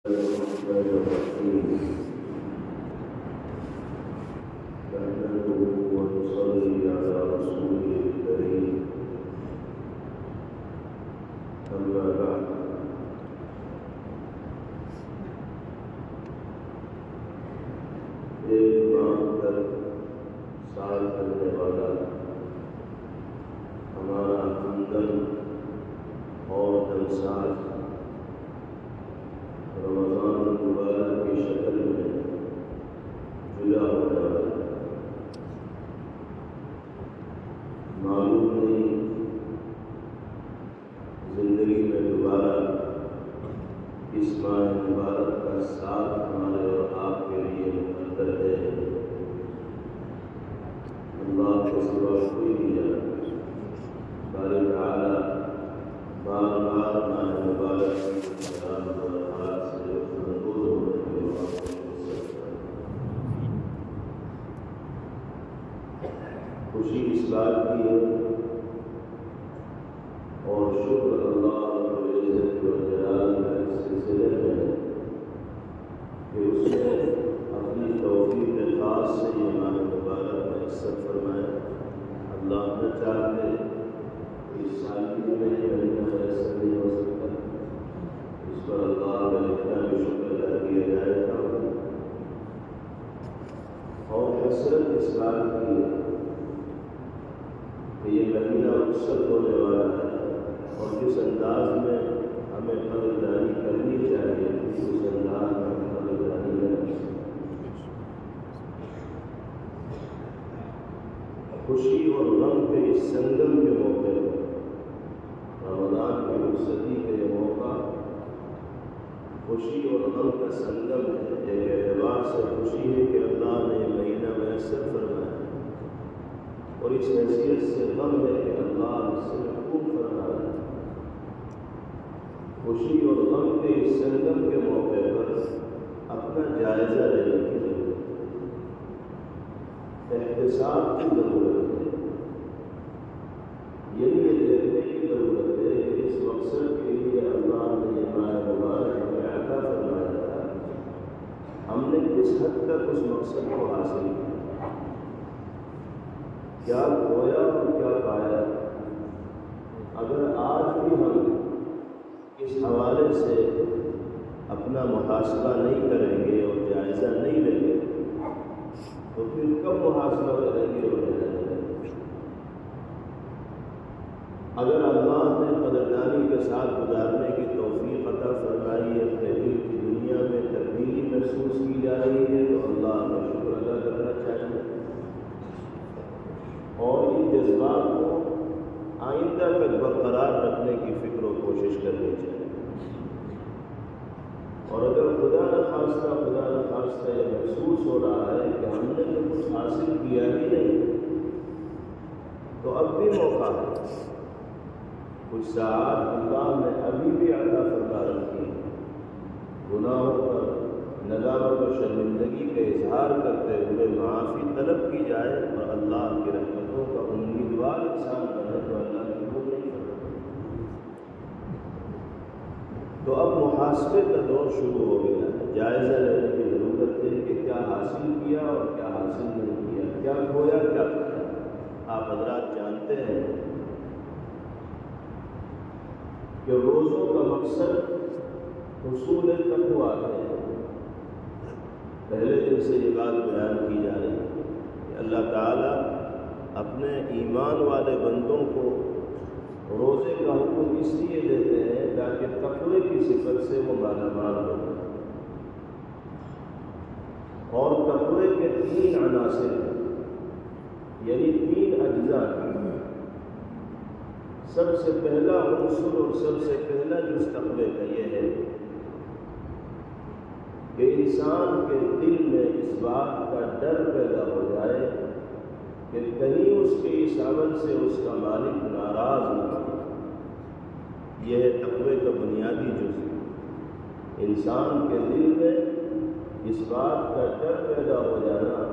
الرحمن الرحيم نحمده ونصلي على رسوله الكريم أما بعد ایک ماہ تک سال چلنے والا ہمارا ہمدم اور جلسات رمضان المبارک کی شکل میں جدا ہو جائے معلوم نہیں زندگی میں دوبارہ اس ماہ مبارک کا ساتھ ہمارے اور آپ کے لیے مقدر ہے۔ اللہ کے سوا کوئی نہیں جانتا۔ باری تعالیٰ بار بار ماہ مبارک کی خوشی اس بات کی ہے اور شکر اللہ رب العزت والجلال کا اس سلسلے میں ہے کہ اس نے اپنی توفیق خاص سے یہ ماہ مبارک میں اکثر فرمایا۔ اللہ نہ چاہتے اس سالگی میں یہ مہینہ ایسا نہیں ہو سکتا، اس پر اللہ کا اتنا بھی شکر ادا کیا جائے گا۔ اور حسرت اس بات کی ہے کہ یہ مہینہ رخصت ہونے والا ہے اور جس انداز میں ہمیں قدردانی کرنی چاہیے اس انداز میں قدردانی کرنی چاہیے۔ خوشی اور غم کے اس سنگم کے موقع پر رمضان کی رخصتی کے یہ موقع خوشی اور غم کا سنگم ہے۔ ایک اعتبار سے خوشی ہے کہ اللہ نے یہ مہینہ میسر فرمایا اور اس حیثیت سے غم ہے کہ اللہ اس سے محفوظ فرما رہا ہے۔ خوشی اور غم کے اس سنگم کے موقع پر اپنا جائزہ لینے کی ضرورت ہے، احتساب کی ضرورت ہے، یہ دیکھنے کی ضرورت ہے کہ اس مقصد کے لیے اللہ نے یہ ماہ مبارک ہمیں عطا فرمایا تھا، ہم نے کس حد تک اس مقصد کو حاصل کیا، کیا کھویا اور کیا پایا۔ اگر آج بھی ہم اس حوالے سے اپنا محاسبہ نہیں کریں گے اور جائزہ نہیں لیں گے تو پھر کب محاسبہ کریں گے اور جائزہ لیں گے۔ اگر اللہ نے قدردانی کے ساتھ گزارنے کی توفیق عطا فرمائی، اپنے دل کی دنیا میں تبدیلی محسوس کی جا رہی ہے تو اللہ کا شکر ادا کرنا چاہیے اور ان جذبات کو آئندہ تک برقرار رکھنے کی فکر و کوشش کرنی چاہیے۔ اور اگر خدا نخواستہ یہ محسوس ہو رہا ہے کہ ہم نے تو کچھ حاصل کیا ہی نہیں تو اب بھی موقع ہے، کچھ ساعات اللہ نے ابھی بھی عطا فرما رکھی ہے۔ گناہوں پر ندامت و شرمندگی کا اظہار کرتے ہوئے معافی طلب کی جائے اور اللہ کی رحمتوں کا امیدوار انسان بنے تو اللہ کی روح نہیں کرتا۔ تو اب محاسبے کا دور شروع ہو گیا ہے، جائزہ لینے کی ضرورت ہے کہ کیا حاصل کیا اور کیا حاصل نہیں کیا، کیا کھویا کیا پایا۔ آپ حضرات جانتے ہیں کہ روزوں کا مقصد حصول تقویٰ ہے۔ پہلے دن سے یہ بات بیان کی جا رہی ہے کہ اللہ تعالیٰ اپنے ایمان والے بندوں کو روزے کا حکم اس لیے دیتے ہیں تاکہ تقوی کی صفت سے وہ مالا مال ہو۔ اور تقوی کے تین عناصر یعنی تین اجزاء، سب سے پہلا عنصر اور سب سے پہلا جز تقوی کا یہ ہے کہ انسان کے دل میں اس بات کا ڈر پیدا ہو جائے کہ کہیں اس کے اس عمل سے اس کا مالک ناراض نہ ہو۔ یہ ہے تقوی کا بنیادی جز۔ انسان کے دل میں اس بات کا ڈر پیدا ہو جانا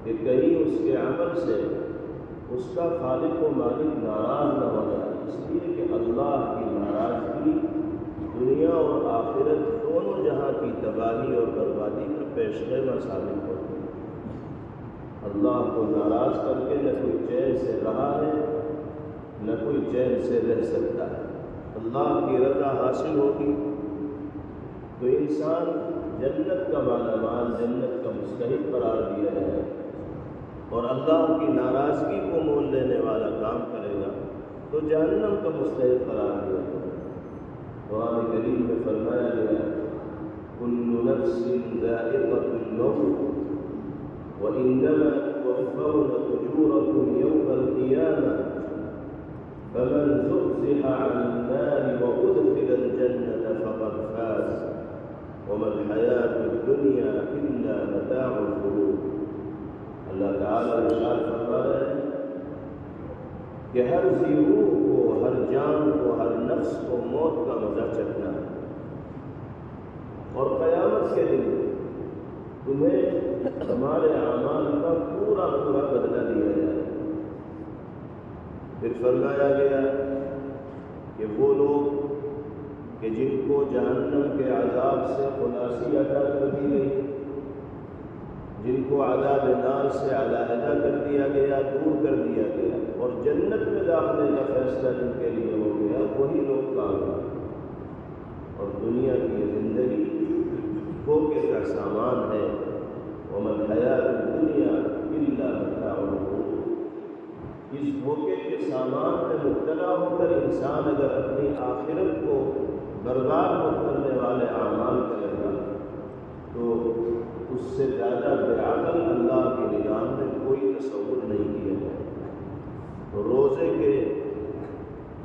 کہ کہیں اس کے عمل سے اس کا خالق و مالک ناراض نہ ہو جائے، اس لیے کہ اللہ کی ناراضگی دنیا اور آخرت دونوں جہاں کی تباہی اور بربادی کا پیش خیمہ ثابت ہوتی ہے۔ اللہ کو ناراض کر کے نہ کوئی چین سے رہا ہے، نہ کوئی چین سے رہ سکتا ہے۔ اللہ کی رضا حاصل ہوگی تو انسان جنت کا مالامال، جنت کا مستحق قرار دیا جائے، اور اللہ کی ناراضگی کو مول لینے والا کام کرے گا تو جہنم کا مستحق قرار دیا جائے۔ قرآن کریم میں فرمایا گیا کل نفس ذائقۃ الموت وإنما توفون أجوركم يوم القيامة فمن زحزح عن النار وأدخل الجنة فقد فاز وما الحياة الدنيا إلا متاع الغرور۔ اللہ تعالیٰ ارشاد فرما رہے ہیں کہ ہر ذی روح کو، ہر جان کو، ہر نفس کو موت کا مزہ چکھنا ہے، اور قیامت کے دن تمہیں ہمارے اعمال کا پورا بدلہ دیا جائے۔ پھر فرمایا گیا کہ وہ لوگ کہ جن کو جہنم کے عذاب سے خلاصی عطا کر دی گئی، جن کو عذاب نار سے علیحدہ کر دیا گیا، دور کر دیا گیا، اور جنت میں داخلے کا فیصلہ جن کے لیے ہو گیا، وہی لوگ کامیاب۔ اور دنیا کی زندگی دھوکے کا سامان ہے، وما الحیاۃ الدنیا الا متاع الغرور۔ اس دھوکے کے سامان میں مبتلا ہو کر انسان اگر اپنی آخرت کو برباد کرنے والے اعمال کرے گا تو اس سے زیادہ بے عقل اللہ کی نگاہ میں کوئی تصور نہیں کیا جائے۔ روزے کے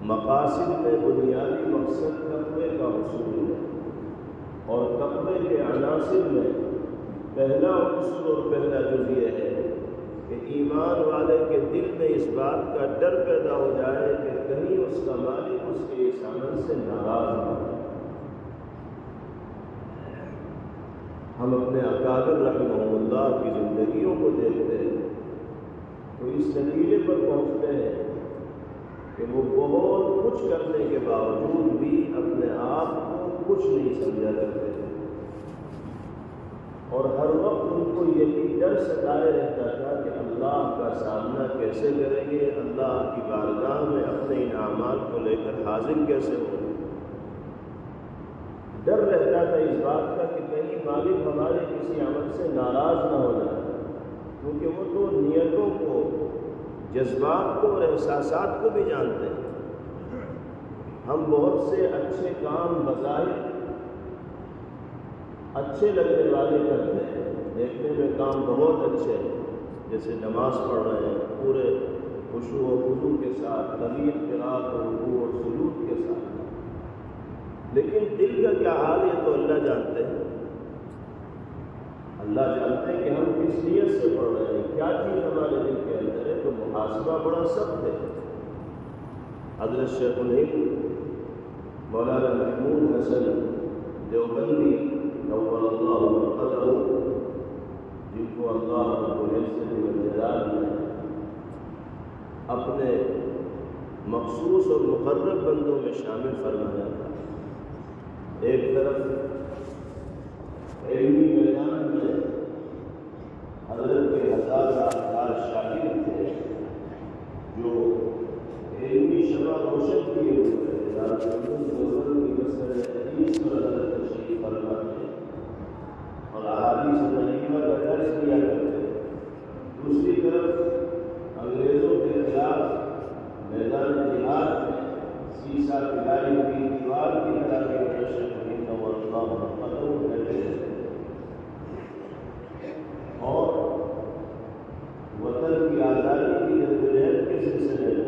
مقاصد میں بنیادی مقصد تقوی کا حصول ہے، اور تقوی کے عناصر میں پہلا عنصر اور پہلا جز یہ ہے کہ ایمان والے کے دل میں اس بات کا ڈر پیدا ہو جائے کہ کہیں اس کا مالک اس کے اس عمل سے ناراض نہ ہو۔ ہم اپنے اکابر رحمہم اللہ کی زندگیوں کو دیکھتے ہیں تو اس نتیجے پر پہنچتے ہیں کہ وہ بہت کچھ کرنے کے باوجود بھی اپنے آپ کو کچھ نہیں سمجھا کرتے تھے، اور ہر وقت ان کو یہی ڈر ستائے رہتا تھا کہ اللہ کا سامنا کیسے کریں گے، اللہ کی بارگاہ میں اپنے ان اعمال کو لے کر حاضر کیسے ہوں گے۔ ڈر رہتا تھا اس بات کا کہ کہیں مالک ہمارے کسی عمل سے ناراض نہ ہو جائے، کیونکہ وہ تو نیتوں کو، جذبات کو اور احساسات کو بھی جانتے ہیں۔ ہم بہت سے اچھے کام بظاہر اچھے لگنے والے کرتے ہیں، دیکھنے میں کام بہت اچھے ہیں، جیسے نماز پڑھ رہے ہیں پورے خشوع و خضوع کے ساتھ، طویل قرات اور رکوع اور سجود کے ساتھ، لیکن دل کا کیا حال ہے تو اللہ جانتے ہیں۔ اللہ جانتے ہیں کہ ہم کس نیت سے پڑھ رہے ہیں، کیا چیز ہمارے دل کے اندر ہے، تو محاسبہ بڑا سخت ہے۔ حضرت شیخ الہند مولانا محمود حسن دیوبندی نور اللہ مرقدہ، جن کو اللہ رب العزت والجلال نے اپنے مخصوص اور مقرب بندوں میں شامل فرمایا تھا، ایک طرف علمی میدان میں حضرت کے ہزار شاگرد تھے جو علمی شمع روشن کیے ہوئے تھے، کی مسئلہ حدیث پر حضرت تشریف فرما تھے اور احادیث طیبہ کا درس دیا کرتے تھے۔ دوسری طرف انگریزوں کے خلاف میدان جہاد میں سیسا پلائی ہوئی دیوار کی طرح کے اور وطن کی آزادی کی جدوجہد کے سلسلے میں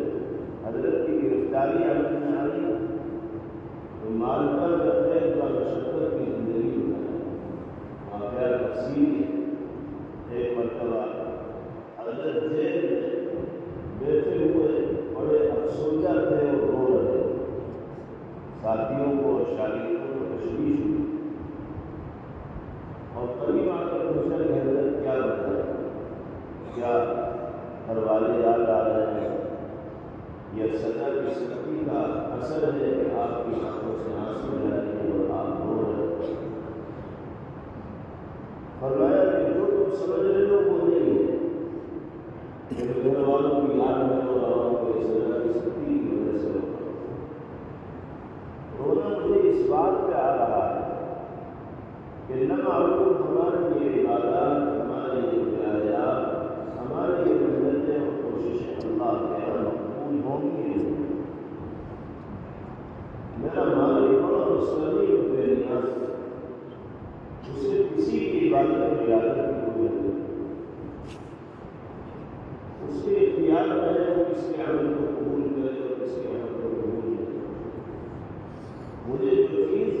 حضرت کی گرفتاری عمل میں آئی تو مالکہ جب کا مشقت کی زندگی ہوئی، واقعہ تفصیل ایک مرتبہ حضرت جیل میں بیٹھے ہوئے بڑے افسردہ تھے اور رو رہے تھے، ساتھیوں کو اور شاگردوں کو تشویش ہوئی، اور قریب آ کر پوچھا کہ حضرت کیا بتائے، کیا گھر والے یاد آ رہے ہیں، یہ سزا کی سختی کا اثر ہے کہ آپ کی آنکھوں سے آنسو جا رہے ہیں، سمجھنے لوگ وہ نہیں ہے میرے گھر والوں کی یاد میں رو رہا ہوں کہ اس طرح کی سختی کی وجہ سے رونا مجھے اس بات پہ آ رہا ہے کہ نہ معلوم ہمارے یہ عبادات، ہمارے یہ پیاریات، ہمارے یہ محنتیں اور کوششیں اللہ کے یہاں مقبول ہوں گی۔ میرا مالک بڑا مستقل بے نیاز ہے، اسے کسی کی عبادت کی اجازت کی کوئی نہیں، اس کے اختیار میں ہے وہ کس کے عمل کو قبول کرے اور کس کے عمل کو قبول نہیں۔ مجھے جو چیز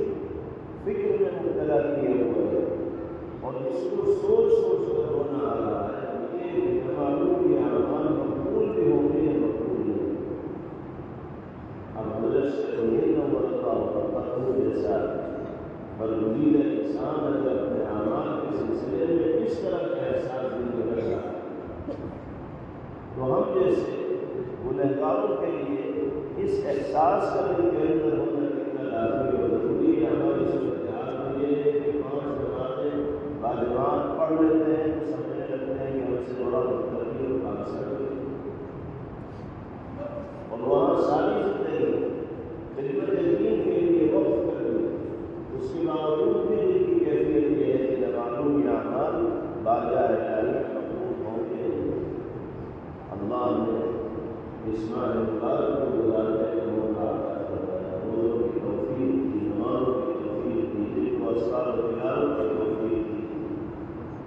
فکر میں مبتلا کیے ہوئے ہے اور اس کو سوچ سوچ کر رونا آ رہا ہے، یہ معلوم یہ اعمال مقبول بھی ہوں گے یا مقبول نہیں۔ اب حضرت سے نہیں نمبر جیسا برگزیدہ انسان اگر اپنے اعمال کے سلسلے میں اس طرح کا احساس نہیں کر رہا تو ہم جیسے گنہگاروں کے لیے اس احساس کا دل کے اندر ہونا کتنا لازمی اور ضروری ہے۔ ہماری صورتحال میں یہ ہے کہ 5 نمازیں واجبات پڑھ لیتے ہیں تو سمجھنے لگتے ہیں کہ ہم سے بڑا متقی اور پاکستان اور وہاں ساری زندگی خدمت دین کے لیے وقف کر دی، اس کے باوجود بھی دل کی کیفیت یہ ہے کہ معلوم یہ اعمال بارگاہ الہی مقبول ہوں گے۔ اللہ نے اس ماہ مبارک کو گزارنے کا موقع عطا فرمایا، روزوں کی توفیق دی، نمازوں کی توفیق دی، دل کو اذکار و تلاوت کی توفیق دی،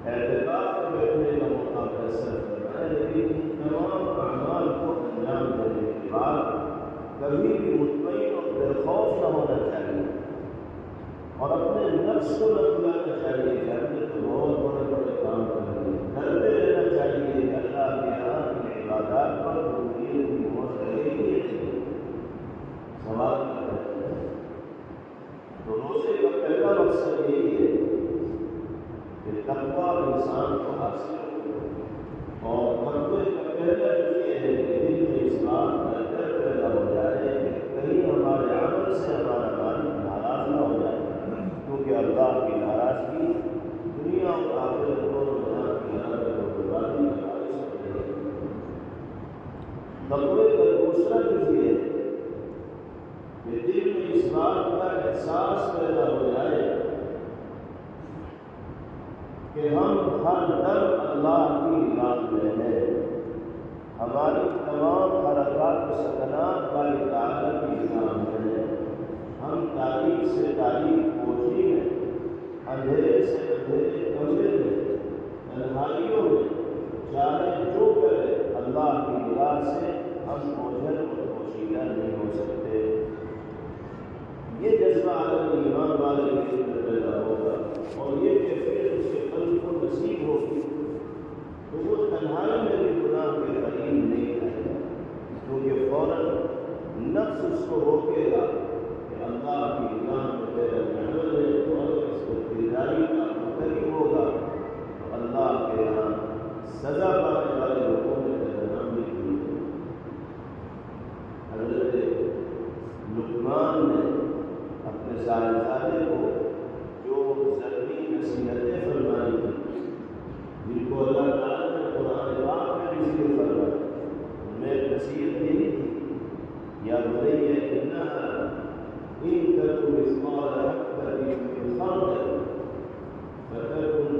اعتکاف میں بیٹھنے کا موقع میسر فرمایا، لیکن ان تمام اعمال کو انجام دینے کے بعد کبھی بھی مطمئن اور بے خوف نہ ہونا چاہیے اور اپنے نفس کو نہ بلانا چاہیے کہ ہم نے تو بہت بڑے بڑے کام کر لیے، ڈرتے رہنا چاہیے کہ اللہ کے یہاں کی عبادات پر کی موت رہے گی سوال کرتے ہیں۔ تو روزے کا پہلا مقصد یہی ہے کہ تقویٰ انسان کو حاصل ہو، اور تقوی کا پہلا جو یہ ہے کہ دل میں اس بات کا ڈر پیدا ہو جائے کہ کہیں ہمارے عمل سے ہمارا مالک ناراض نہ ہو جائے، کیونکہ اللہ کی ناراضگی دنیا اور آخرت دونوں جہاں کی حالت اور بربادی کا باعث ہوتی ہے۔ تقوی کا دوسرا چیز یہ ہے کہ دل میں اس بات کا احساس پیدا ہو جائے کہ ہم ہر دم اللہ کی رات میں ہیں، ہماری تمام حرکات و سکنات باری تعالیٰ کی نظام میں ہیں، ہم تاریخ سے تاریخ کوٹھی میں، اندھیرے سے اندھیرے کمرے میں، تنہائیوں میں، چاہے جو کرے اللہ کی نگاہ سے ہم اوجھل اور پوشیدہ نہیں ہو سکتے۔ یہ جذبہ عالم ایمان والے کے اندر پیدا ہوگا اور یہ کیفیت اس کے قلب کو نصیب ہوگی تو وہ تنہائی میں بھی گناہ کے قریب نہیں آئے گا، کیونکہ فوراً نفس اس کو روکے گا کہ اللہ کی نگاہ میں میرا عمل ہے، تو اگر اس کو دیداری کا مقرر ہوگا تو اللہ کے یہاں سزا پانے والے لوگوں میں میرا نام بھی نہیں ہے۔ حضرت لقمان نے اپنے صاحبزادے کو جو ضروری نصیحتیں فرمائی تھیں، جن کو اللہ تعالیٰ نے قرآن پاک میں بھی ذکر فرمایا، ان میں نصیحت یہی تھی، یا بنی انہا ان تک مثقال حبۃ من خردل فتکن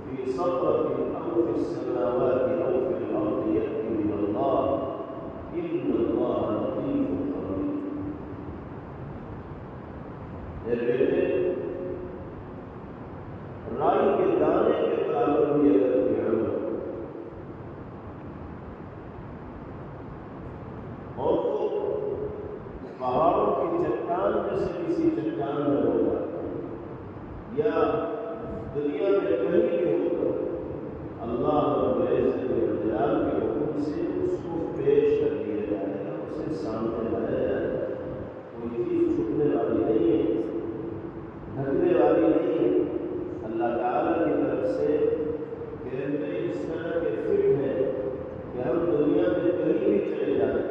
فی صخرۃ او فی السماوات او فی الارض یأتی بها اللہ ان اللہ لطیف خبیر۔ اے بیٹے، رائی کے دانے کے برابر بھی اگر کوئی عمل اور وہ پہاڑوں کی چٹان میں سے کسی چٹان میں ہوگا یا دنیا میں کہیں بھی ہوگا، اللہ رب العزت والجلال کے حکم سے اس کو پیش کر دیا جائے گا، اسے سامنے لایا جائے گا۔ کوئی چیز چھپنے والی نہیں ہے، ڈھکنے والی نہیں ہے۔ اللہ تعالیٰ کی طرف سے کہ اس طرح کے فٹ ہے کہ ہم دنیا میں کہیں بھی چلے جائیں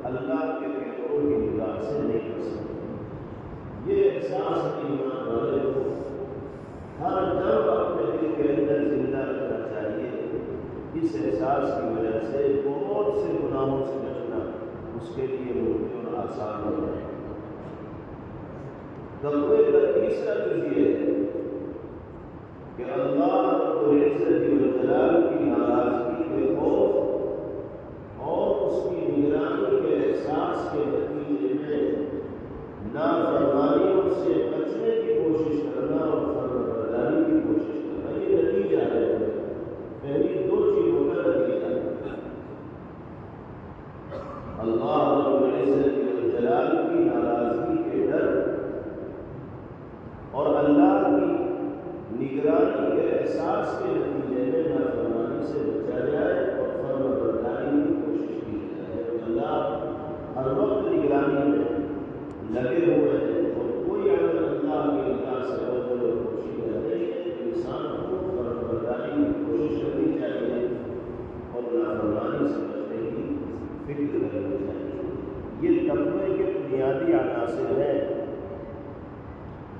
اللہ کے پیغمبروں کی نگاہ سے نہیں کر سکتے۔ یہ احساس ایمان والے کو ہر دم اپنے دل کے اندر زندہ رکھنا اس احساس کی وجہ سے بہت سے گناہوں سے بچنا اس کے لیے ممکن اور آسان ہو جائے۔ تقوی کا تیسرا جز یہ ہے کہ اللہ رب العزت والجلال کی ناراضگی کے خوف اور اس کی نگرانی کے احساس کے نتیجے میں نافرمانیوں سے بچنے کی کوشش کرنا اور فرمانبرداری کی کوشش کرنا، یہ نتیجہ ہے۔ پہلی دو چیزوں کا نتیجہ ہے اللہ رب العزت والجلال کی ناراضگی کے ڈر اور اللہ کی نگرانی کے احساس کے نتیجے میں نافرمانی سے بچا جائے اور فرمانبرداری کی کوشش کی جائے۔ اللہ ہر وقت نگرانی میں لگے ہوئے ہیں اور کوئی عمل اللہ کے نگاہ سے غفلت اور پوشیدہ نہیں ہے۔ انسان کو فرمانبرداری کی کوشش کرنی چاہیے اور نافرمانی سے بچنے کی فکر کرنی چاہیے۔ یہ تقوی کے بنیادی عناصر ہیں۔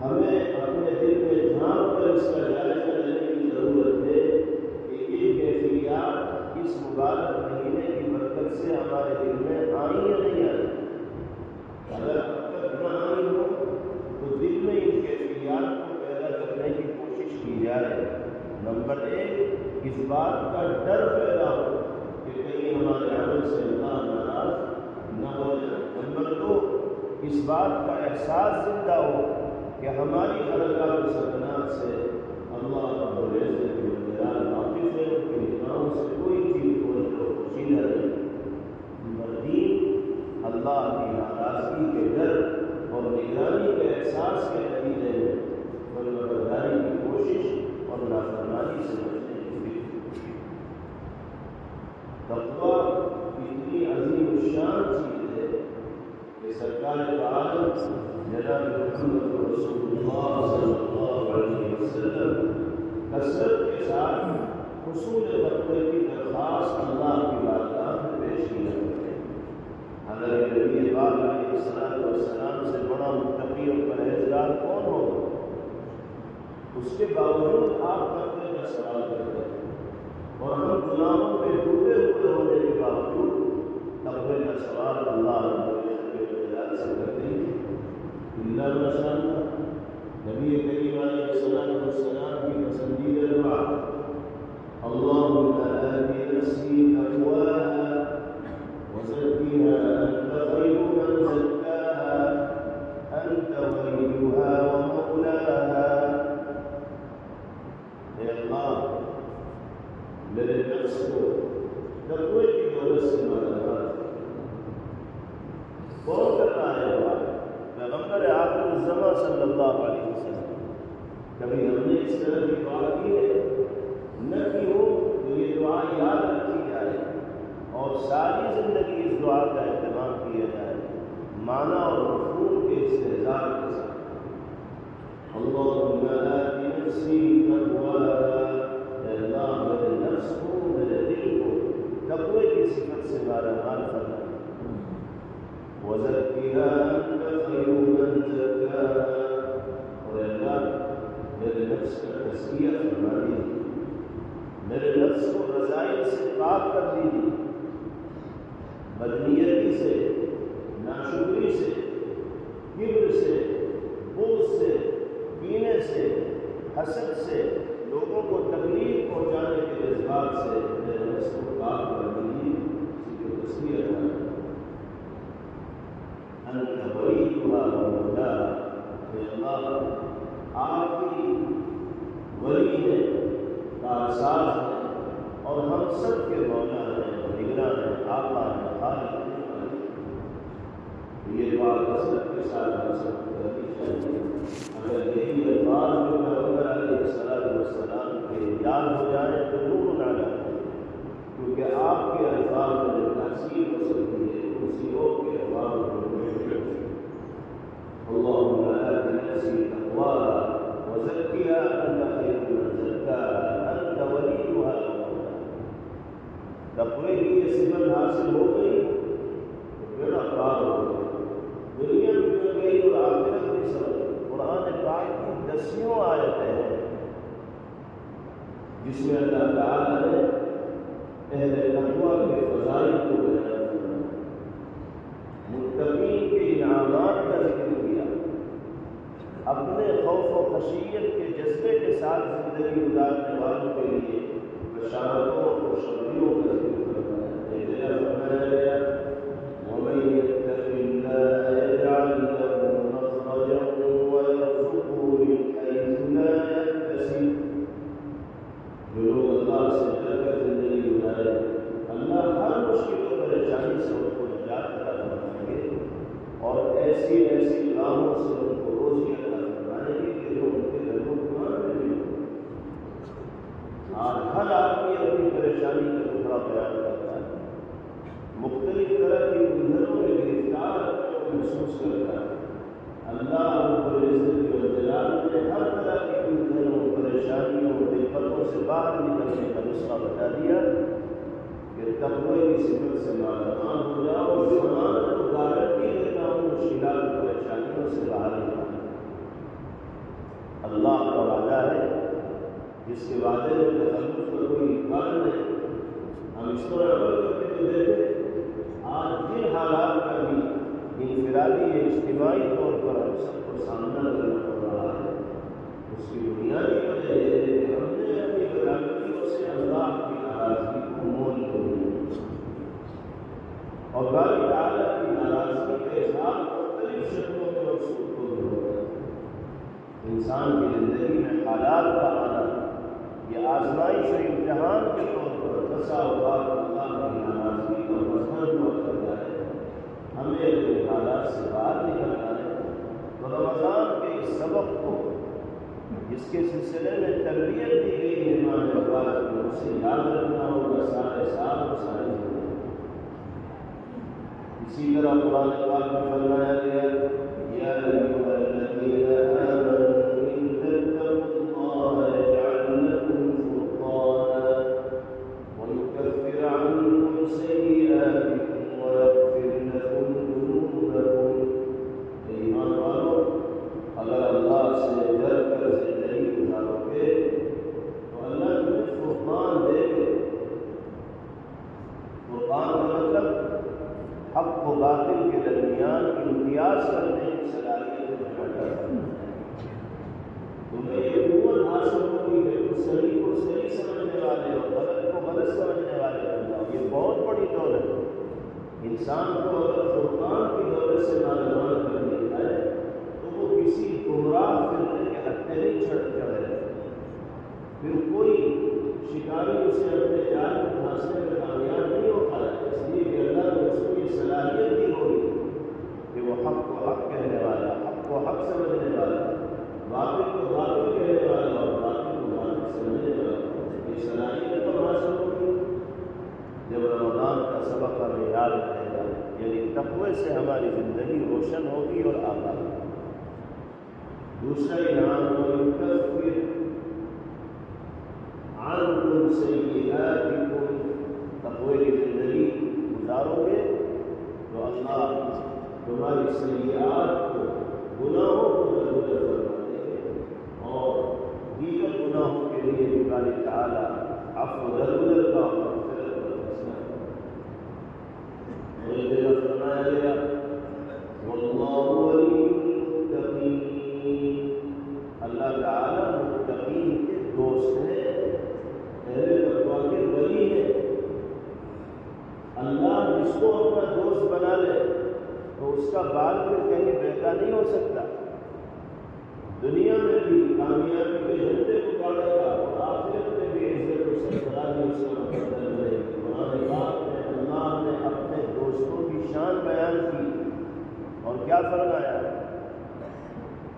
ہمیں اپنے دل میں جھانک کر اس کا جائزہ لینے کی ضرورت ہے کہ یہ کیفیات اس مبارک مہینے کی برکت سے ہمارے دل میں آئی یا نہیں آئی۔ اگر اب تک نہ آئی ہو تو دل میں ان کیفیات کو پیدا کرنے کی کوشش کی جائے۔ نمبر ایک، اس بات کا ڈر پیدا ہو کہ کہیں ہمارے عمل سے اللہ ناراض نہ ہو جائے۔ نمبر دو، اس بات کا احساس زندہ ہو کہ ہماری حرکات و سکنات سے اللہ رب العزت والجلال واقف ہے، ان کی نگاہوں سے کوئی چیز پوشیدہ نہیں۔ نمبر تین، اللہ کی ناراضگی کے ڈر اور نگرانی کے احساس کے نتیجے میں فرمانبرداری کی کوشش اور نافرمانی سے بچنے کی فکر۔ تقویٰ اتنی عظیم الشان چیز ہے کہ سرکار عالم جناب محمد رسول اللہ صلی اللہ علیہ وسلم کثرت کے ساتھ حصول تقوی کی درخواست اللہ کی بارگاہ میں پیش کیا کرتے ہیں۔ حضرت نبی پاک علیہ السلام سے بڑا متقی اور پرہیزگار کون ہوگا؟ اس کے باوجود آپ تقوی کا سوال کرتے ہیں، اور ہم گناہوں میں ڈوبے ہوئے ہونے کے باوجود تقوی کا سوال اللہ رب العزت والجلال سے کرتے ہیں۔ اللہ ماشاء اللہ نبی کریم علیہ السلام کی پسندیدہ دعا اللہم آت نفسی تقواها وزکیها انت خیر من زکاها انت ولیها ومولاها۔ اے اللہ میرے نفس کو تقوی کی دولت سے مالا کون کر رہا ہے دعا؟ پیغمبر آخر الزمان صلی اللہ علیہ وسلم۔ کبھی ہم نے اس طرح کی دعا کی ہے؟ نہ کی ہو تو یہ دعا یاد رکھی جائے اور ساری زندگی اس دعا کا اہتمام کیا جائے، معنی اور مفہوم کے استحضار کے ساتھ۔ اللہم آت نفسی تقواها، اے اللہ میرے نفس کو، میرے دل کو تقوی کی صفت سے مالامال فرما، وزکیها انت خیر من زکاها، اور اللہ میرے نفس کا تزکیہ فرما دیجیے، میرے نفس کو رذائل سے پاک کر دیجیے، بدنیتی سے، ناشکری سے، کبر سے، بغض سے، کینے سے، حسد سے، لوگوں کو تکلیف پہنچانے کے جذبات سے میرے نفس کو پاک کر دیجیے، اسی کو تزکیہ کرنا۔ انت ولیھا ومولاھا، اے اللہ آپ کی ولی ہے، کارساز ہے، اور ہم سب کے مولا ہیں، نگراں ہیں، آقا ہیں، خالق ہیں۔ یہ دعا کثرت کے ساتھ ہم سب کو کرنی چاہیے۔ اگر یہی الفاظ جو پیغمبر علیہ السلام کے یاد ہو جائیں تو نور علی نور، کیونکہ آپ کے الفاظ میں جو تاثیر ہو سکتی ہے اسی اور کے الفاظ میں اللہم آت نفسی تقواها وزکیها انت خیر من زکاها انت ولیھا ومولاھا۔ تقوی کی یہ صفت حاصل ہو گئی تو بیڑا پار ہو گیا، دنیا بھی مل گئی اور آخرت بھی سب۔ قرآن پاک کی 10 آیتیں ہیں جس میں اللہ تعالیٰ نے اہل تقویٰ کے فضائل کو بیان کرنا، متقین کے انعامات کا ذکر کیا، اپنے خوف و خشیت کے جذبے کے ساتھ زندگی گزارنے والوں کے لیے بشارتوں اور خوشخبریوں کا ذکر فرمایا گیا، وَمَن يَتَّقِ اللَّهَ يَجْعَل لَّهُ مَخْرَجًا وَيَرْزُقْهُ مِنْ حَيْثُ لَا يَحْتَسِبُ۔ جو لوگ اللہ سے ڈر کر زندگی گزارے، اللہ ہر مشکل و پریشانی سے ان کو نجات عطا فرمائیں گے اور ایسی راہوں سے ان کو روزی عطا فرمائیں گے کہ جو ان کے درمیان میں بھی ہو۔ آج ہر آدمی اپنی پریشانی کا ٹکڑا بیان کرتا ہے، مختلف طرح کی گزروں میں گرفتار محسوس کرتا ہے۔ اللہ رب العزت والجلال نے ہر طرح کی گزروں، پریشانیوں، دقتوں سے باہر نکلنے کا نسخہ بتا دیا کہ تقوی کی صفت سے مالامال ہو جاؤ اور ضمانت کو گارنٹی دیتا ہوں مشکلات و پریشانیوں سے باہر نکالنے۔ اللہ کا وعدہ ہے جس کے وعدے میں تخلف کا کوئی امکان نہیں۔ ہم اس پر عمل کرتے تو دیکھیں آج جن حالات کا بھی انفرادی یا اجتماعی طور پر ہم سب کو سامنا کرنا پڑ رہا ہے، اس کی بنیادی وجہ یہ ہے کہ ہم نے اپنی برابریوں سے اللہ کی ناراضگی کو مول کر دیا اور باری تعالیٰ کی ناراضگی کا اظہار مختلف شکلوں میں مقصود کو ہوتا ہے۔ انسان کی زندگی میں حالات کا آنا یہ آزمائش و امتحان کے طور پر بسا اوقات اللہ کی ناراضگی کا مظہر ہوا کرتا ہے۔ ہمیں اپنے حالات سے باہر نکلنا ہے تو رمضان کے اس سبق کو جس کے سلسلے میں تربیت دی گئی ہے ماں مبارک میں اسے یاد رکھنا ہوگا سارے سال اور ساری زندگی۔ اسی طرح قرآن پاک میں فرمایا گیا یا ایھا الذین آمنوا ان تتقوا اللہ یجعل لکم فرقانا ویکفر عنکم سیئاتکم ویغفر لکم ذنوبکم۔ ایمان والو، اگر اللہ سے ڈر کر زندگی گزارو گے تو اللہ تمہیں فرقان دے گے۔ فرقان کا مطلب حق و باطل کے درمیان امتیاز کرنے کی صلاحیت پیدا کرنا ہے۔ تمہیں یہ قوت حاصل ہوگی کہ تم صحیح کو صحیح سمجھنے والے اور غلط کو غلط سمجھنے والے بن جاؤ۔ یہ بہت بڑی دولت ہے۔ انسان کو اگر فرقان کی دولت سے مالامال کر دیا جائے تو وہ کسی گمراہ فرقے کے ہتھے نہیں چڑھے، پھر کوئی شکاری اسے اپنے جال میں پھانسنے میں کامیاب نہیں ہو پاتا، اس لیے کہ اللہ نے اس کو یہ صلاحیت دی ہوگی کہ وہ حق کو حق کہنے والا، حق کو حق سمجھنے والا، باطل کو باطل کہنے والا اور باطل کو باطل سمجھنے والا، یہ صلاحیت تو حاصل ہوگی جب رمضان کا سبق ہمیں یاد رہے گا، یعنی تقوی سے ہماری زندگی روشن ہوگی اور آباد ہوگی۔ دوسرا انعام وَيُكَفِّرْ عَنْكُمْ سَيِّئَاتِكُمْ، تقوی کی زندگی گزارو گے تو اللہ تمہاری سیئات کو، گناہوں کو درگزر فرما دیں گے اور دیگر گناہوں کے لیے بھی باری تعالیٰ عفو درگزر کا اور مغفرت کا فیصلہ کرے۔ ایک جگہ فرمایا گیا وَاللَّهُ وَلِيُّ الْمُتَّقِينَ، اللہ تعالیٰ متقین کے دوست ہیں، اہل تقویٰ کے ولی ہیں۔ اللہ جس کو اپنا دوست بنا لے تو اس کا بال پھر کہیں بہتا نہیں ہو سکتا، دنیا میں بھی کامیابی کے جھنڈے کو گاڑے گا اور آخرت میں بھی عزت و سرفرازی اس کا مقدر بنے گی۔ قرآن پاک میں اللہ نے اپنے دوستوں کی شان بیان کی اور کیا فرمایا؟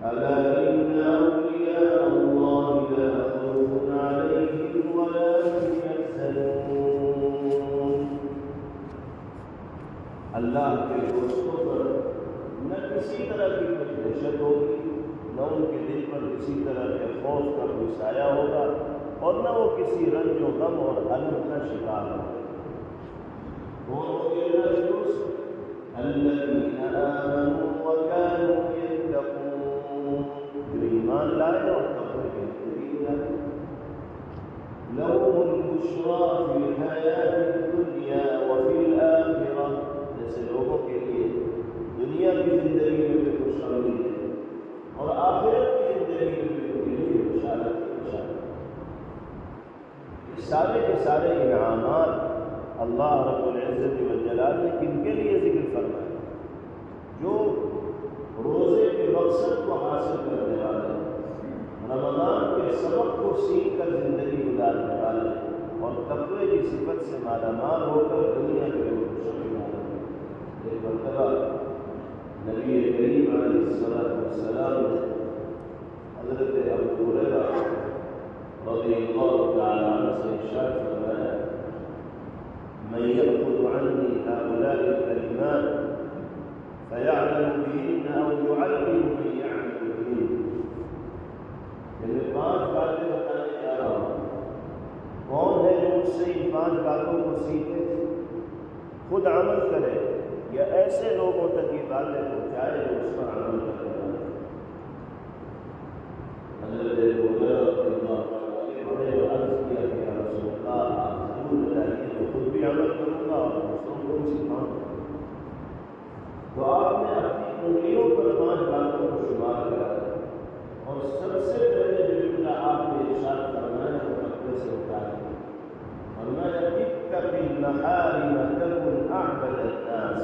أَلَا إِنَّ أَوْلِيَاءَ اللَّهِ لَا خَوْفٌ عَلَيْهِمْ وَلَا هُمْ يَحْزَنُونَ۔ اللہ کے دوستوں پر نہ کسی طرح کی کوئی دہشت ہوگی، نہ ان کے دل پر کسی طرح کے خوف کا کوئی سایہ ہوگا اور نہ وہ کسی رنج و غم اور الم کا شکار ہوگا۔ کون ہوں گے اللہ کے دوست؟ الذین آمنوا وکانوا یتقون، جو ایمان لائے اور تقوی کی زندگی لائے۔ لهم البشریٰ فی الحیاۃ سارے کے سارے انعامات اللہ رب العزت والجلال نے کن کے لیے ذکر فرمایا؟ جو روزے کے مقصد کو حاصل کرنے والے، رمضان کے سبق کو سیکھ کر زندگی گزارنے والے اور تقوی کی صفت سے مالا مال ہو کر دنیا کے خوشی والے۔ ایک مرتبہ نبی کریم علیہ السلام نے حضرت ابو ہریرہ رضی اللہ تعالی عنہ سے ارشاد فرمایا: من يأخذ عني هؤلاء الكلمات فيعلم بهن أو يعلم من يعمل بهن۔ میں 5 باتیں بتانے جا رہا ہوں، کون ہے جو مجھ سے ان 5 باتوں کو سیکھے، خود عمل کرے یا ایسے لوگوں تک یہ باتیں پہنچائے جو اس پر عمل کرنے والے۔ حضرت ابو ہریرہ رضی اللہ عنہ بڑے عرض کیا کہ یا رسول اللہ، آپ ضرور بتائیے تو خود بھی عمل کروں گا اور دوسروں کو بھی سکھاؤں گا۔ تو آپ نے اپنی انگلیوں پر 5 باتوں کو شمار کرا اور سب سے پہلے جو جملہ آپ نے ارشاد فرمایا وہ تقوی سے اتارا، فرمایا: اتق المحارم تکن اعبد الناس۔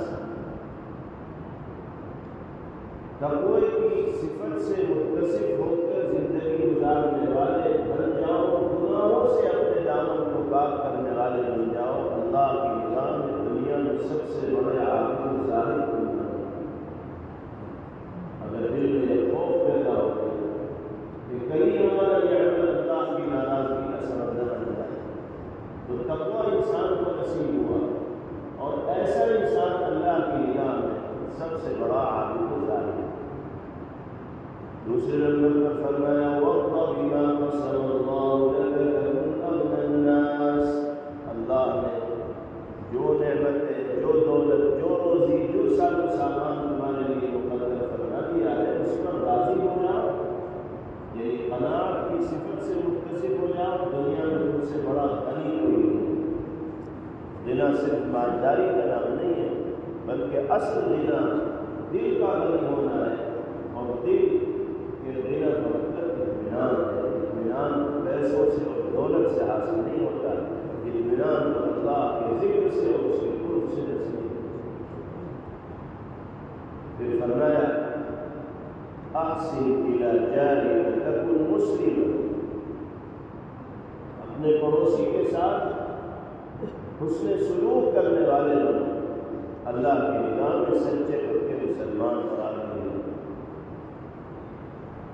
تقوی کی صفت سے متصف ہو کر زندگی گزارنے والے بن جاؤ، گناہوں سے اپنے دامن کو پاک کرنے والے بن جاؤ، اللہ کی نگاہ میں دنیا میں سب سے بڑے عابد ظاہر بن جاؤ۔ اگر دل میں یہ خوف پیدا ہو کہ کہیں ہمارا یہ عمل اللہ کی ناراضگی کا سبب نہ بن جائے، تو تقوی انسان کو نصیب ہوا، اور ایسا انسان اللہ کی نگاہ میں سب سے بڑا عابد ظاہر ہے۔ دوسرے نمبر پر فرمایا: وَارْضَ بِمَا قَسَمَ اللَّهُ لَكَ تَكُنْ أَغْنَى النَّاسِ۔ اللہ نے جو نعمتیں، جو دولت، جو روزی، جو ساز و سامان تمہارے لیے مقرر فرما دیا ہے، اس پر راضی ہو جاؤ، یعنی قناعت کی صفت سے متصف ہو جاؤ۔ دنیا میں تم سے بڑا غنی کوئی نہیں۔ غنا صرف مالداری کا نام نہیں ہے، بلکہ اصل غنا دل کا غنی ہونا ہے، اور دل کے غنا کا مطلب اطمینان ہے۔ اطمینان پیسوں سے اور دولت سے حاصل نہیں ہوتا، اطمینان اللہ کے ذکر سے اور اس کے قرب سے نصیب ہوتا ہے۔ پھر فرمایا: احسن الی جارک تکن مسلما۔ اپنے پڑوسی کے ساتھ حسن سلوک کرنے والے لوگ اللہ کی نگاہ میں سچے پکے مسلمان قرار دیے۔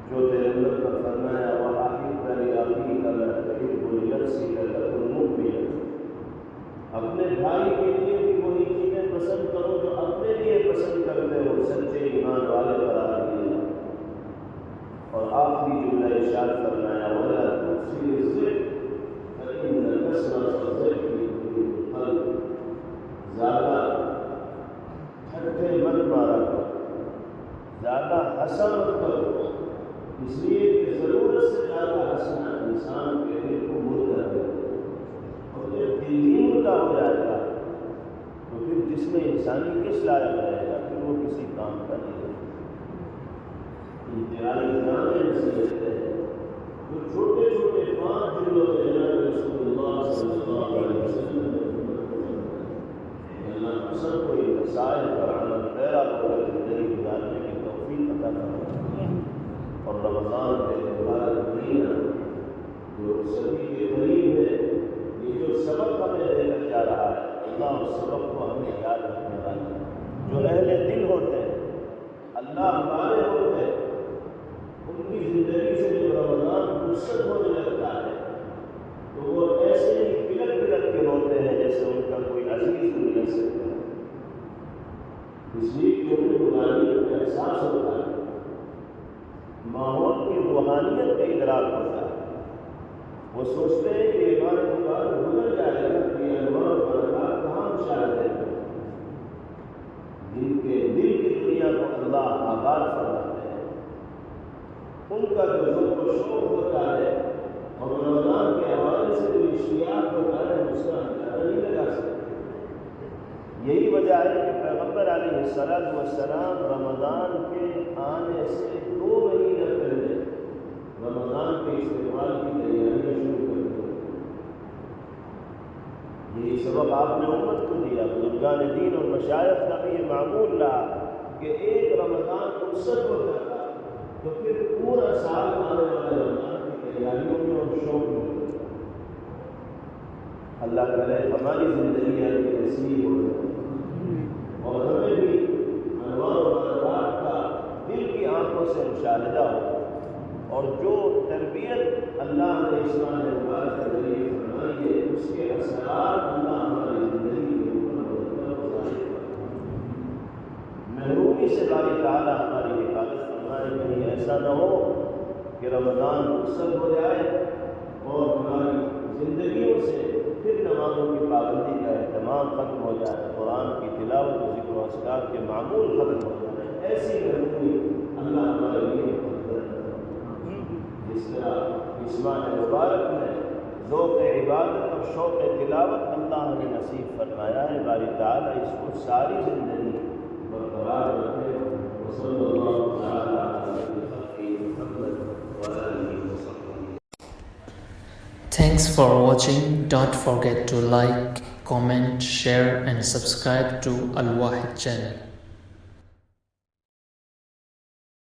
جو تیرے اندر پر فرمایا: وَأَحِبَّ لِأَخِيكَ مَا تُحِبُّ لِنَفْسِكَ تَكُن مُؤْمِنًا۔ اپنے بھائی کے لیے بھی وہی چیزیں پسند کرو جو اپنے لیے پسند کرتے ہو، سچے ایمان والے قرار دیے۔ اور آخری جملہ ارشاد فرمایا: وَلَا تُكْثِرِ الذِّكْرَ فَإِنَّ كَثْرَةَ الذِّكْرِ يُذْهِبُ الْقَلْبَ۔ زیادہ ٹھٹے مت مارا کرو، زیادہ ہنسا مت کرو، اس لیے کہ ضرورت سے زیادہ ہنسنا انسان کے دل کو مردہ کر دیتا ہے، اور جب دل ہی مردہ ہو جائے گا تو پھر جسم انسانی کس لائق رہے گا؟ پھر وہ کسی کام کا نہیں رہے گا۔ انتہائی جامع نصیحت ہے جو چھوٹے چھوٹے 5 جملوں میں جناب رسول اللہ صلی اللہ علیہ وسلم نے اللہ ہم سب کو یہ مسائل پر عمل پیرا ہو کر زندگی گزارنے کی توفیق عطا فرمائے، اور رمضان کے مبارک مہینہ جو صدی کے قریب ہے، یہ جو سبق ہمیں دے کر جا رہا ہے، اللہ اس سبق کو ہمیں یاد رکھنے والے جو اہل دل ہوتے ہیں، اللہ والے ہوتے ہیں، ان کی زندگی سے جو رمضان فرصت ہونے لگتا ہے تو وہ ایسے ہی پلٹ پلٹ کے روتے ہیں جیسے ان کا کوئی عزیز دنیا سے ہے، اس لیے کہ انہیں روحانیت کا احساس ہوتا ہے، ماحول کی روحانیت کا ادراک ہوتا ہے۔ وہ سوچتے ہیں کہ ایمان مبارک گزر جائے گا کہ انوار اور برکات کہاں مشاہد ہے، دل کی دنیا کو اللہ آباد فرماتے ہیں، ان کا جو ذوق و شوق ہوتا ہے اور رمضان کے حوالے سے جو اشتیاق ہوتا ہے اس کا اندازہ نہیں لگا سکتے۔ یہی وجہ ہے کہ پیغمبر علیہ السلام رمضان کے آنے سے 2 مہینہ پہلے رمضان کے استقبال کی تیاریاں شروع کر دی، سبق آپ نے امت کو دیا، بزرگان دین اور مشائخ کا بھی یہ معمول رہا کہ ایک رمضان فرصت ہوتا تھا تو پھر پورا سال آنے والے رمضان کی تیاریوں میں اور شوق میں ہوتا تھا۔ اللہ کرے ہماری زندگی ایسی ہو اور ہمیں بھی انوار و برکات کا دل کی آنکھوں سے مشاہدہ ہو، اور جو تربیت اللہ نے اسلام مبارک کے ذریعے فرمائی ہے اس کے اثرات اللہ ہماری زندگی کے اوپر مرتب ظاہر فرمائے۔ محرومی سے باری تعالیٰ ہماری حفاظت فرمائے، کہیں ایسا نہ ہو کہ رمضان رخصت ہو جائے اور ہماری زندگیوں سے پھر نمازوں کی پابندی کا اہتمام ختم ہو جائے، قرآن کی تلاوت و ذکر و اذکار کے معمول ختم ہو جائے۔ ایسی محرومی اللہ ہمارے لیے جس طرح اس ماہ مبارک میں ذوق عبادت اور شوق تلاوت اللہ نے نصیب فرمایا ہے، باری تعالیٰ اس کو ساری زندگی برقرار رکھے۔ وصلی اللہ تعالیٰ علی محمد وآلہ وصحبہ۔ Thanks for watching. Don't forget to like, comment, share and subscribe to Al Wahid channel.